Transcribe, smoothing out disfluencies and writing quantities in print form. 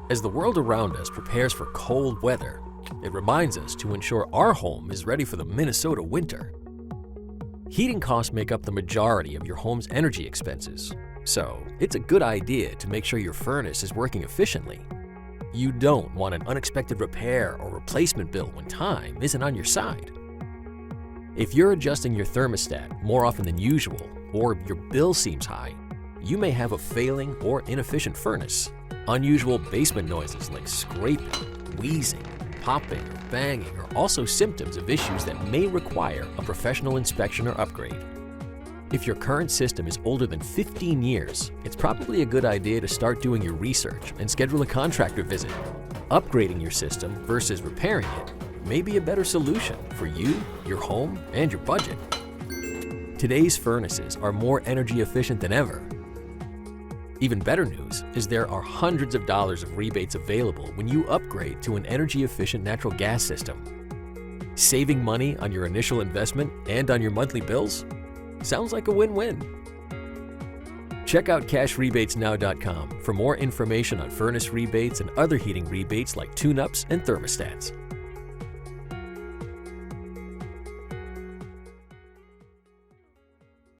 As the world around us prepares for cold weather, it reminds us to ensure our home is ready for the Minnesota winter. Heating costs make up the majority of your home's energy expenses, so it's a good idea to make sure your furnace is working efficiently. You don't want an unexpected repair or replacement bill when time isn't on your side. If you're adjusting your thermostat more often than usual, or your bill seems high, you may have a failing or inefficient furnace. Unusual basement noises like scraping, wheezing, popping, or banging are also symptoms of issues that may require a professional inspection or upgrade. If your current system is older than 15 years, it's probably a good idea to start doing your research and schedule a contractor visit. Upgrading your system versus repairing it may be a better solution for you, your home, and your budget. Today's furnaces are more energy efficient than ever. Even better news is there are hundreds of dollars of rebates available when you upgrade to an energy-efficient natural gas system. Saving money on your initial investment and on your monthly bills? Sounds like a win-win. Check out cashrebatesnow.com for more information on furnace rebates and other heating rebates like tune-ups and thermostats.